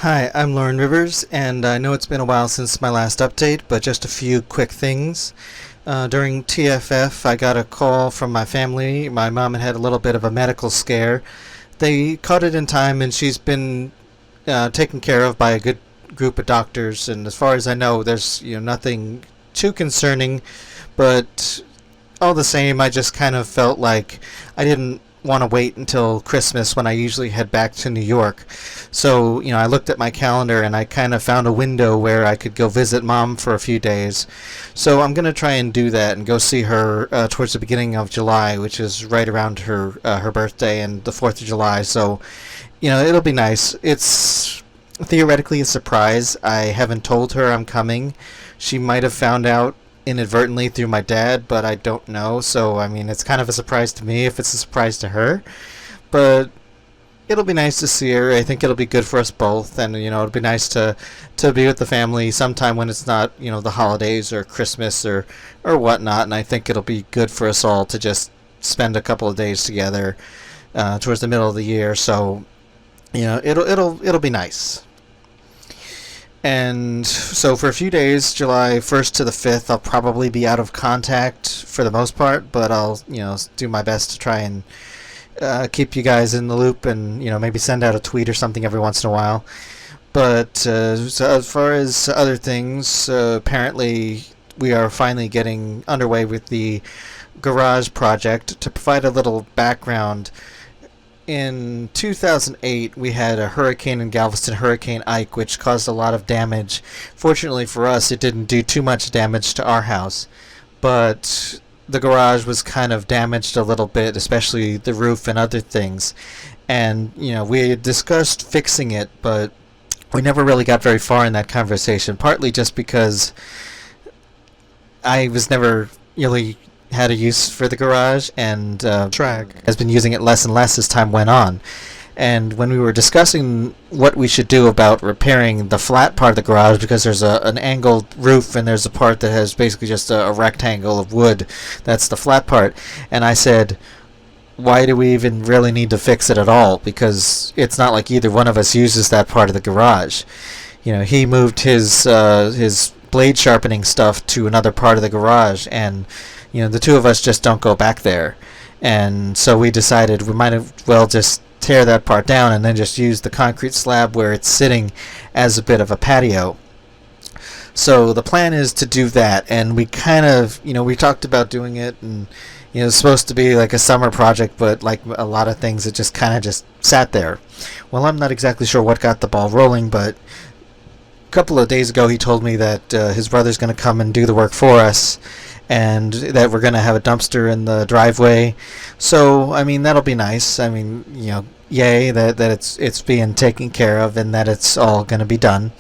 Hi, I'm Lauren Rivers, and I know it's been a while since my last update, but just a few quick things. During TFF, I got a call from my family. My mom had had a little bit of a medical scare. They caught it in time, and she's been taken care of by a good group of doctors. And as far as I know, there's nothing too concerning, but all the same, I just kind of felt like I didn't want to wait until Christmas when I usually head back to New York. So, I looked at my calendar and I kind of found a window where I could go visit mom for a few days. So I'm going to try and do that and go see her towards the beginning of July, which is right around her birthday and the 4th of July. So, it'll be nice. It's theoretically a surprise. I haven't told her I'm coming. She might have found out inadvertently through my dad, but I don't know. So, it's kind of a surprise to me if it's a surprise to her. But it'll be nice to see her. I think it'll be good for us both, and it'll be nice to be with the family sometime when it's not the holidays or Christmas or whatnot. And I think it'll be good for us all to just spend a couple of days together towards the middle of the year. So it'll be nice. And so for a few days, July 1st to the 5th, I'll probably be out of contact for the most part, but I'll do my best to try and keep you guys in the loop, and maybe send out a tweet or something every once in a while. But so as far as other things, apparently we are finally getting underway with the garage project. To provide a little background, in 2008 we had a hurricane in Galveston, Hurricane Ike, which caused a lot of damage. Fortunately for us, it didn't do too much damage to our house, but the garage was kind of damaged a little bit, especially the roof and other things. And we had discussed fixing it, but we never really got very far in that conversation, partly just because I was never really had a use for the garage, and Trag has been using it less and less as time went on. And when we were discussing what we should do about repairing the flat part of the garage, because there's an angled roof and there's a part that has basically just a rectangle of wood, that's the flat part. And I said, why do we even really need to fix it at all? Because it's not like either one of us uses that part of the garage. He moved his blade sharpening stuff to another part of the garage, and the two of us just don't go back there. And so we decided we might as well just tear that part down and then just use the concrete slab where it's sitting as a bit of a patio. So the plan is to do that, and we kind of, we talked about doing it, and it's supposed to be like a summer project, but like a lot of things, it just kind of just sat there. Well, I'm not exactly sure what got the ball rolling, but a couple of days ago he told me that his brother's going to come and do the work for us, and that we're going to have a dumpster in the driveway. So that'll be nice. Yay that it's being taken care of and that it's all going to be done.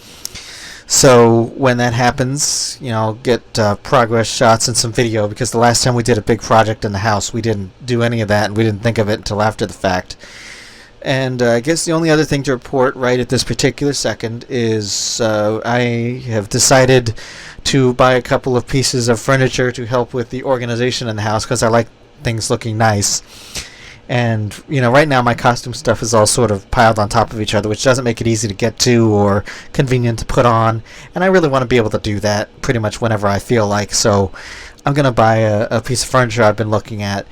So when that happens, I'll get progress shots and some video, because the last time we did a big project in the house, we didn't do any of that, and we didn't think of it until after the fact. And I guess the only other thing to report right at this particular second is I have decided to buy a couple of pieces of furniture to help with the organization in the house, because I like things looking nice. And right now my costume stuff is all sort of piled on top of each other, which doesn't make it easy to get to or convenient to put on. And I really want to be able to do that pretty much whenever I feel like. So I'm going to buy a piece of furniture I've been looking at,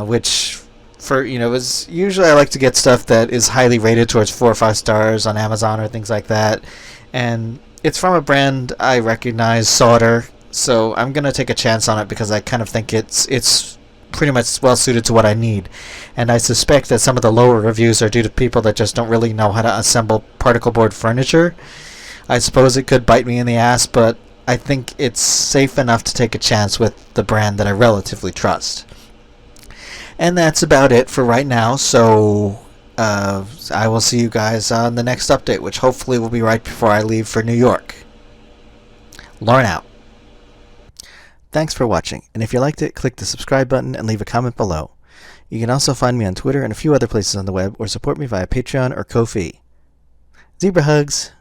which is usually I like to get stuff that is highly rated towards 4 or 5 stars on Amazon or things like that. And it's from a brand I recognize, Sauter. So I'm going to take a chance on it, because I kind of think it's pretty much well suited to what I need. And I suspect that some of the lower reviews are due to people that just don't really know how to assemble particle board furniture. I suppose it could bite me in the ass, but I think it's safe enough to take a chance with the brand that I relatively trust. And that's about it for right now, so I will see you guys on the next update, which hopefully will be right before I leave for New York. Lauren out. Thanks for watching, and if you liked it, click the subscribe button and leave a comment below. You can also find me on Twitter and a few other places on the web, or support me via Patreon or Ko-fi. Zebra hugs!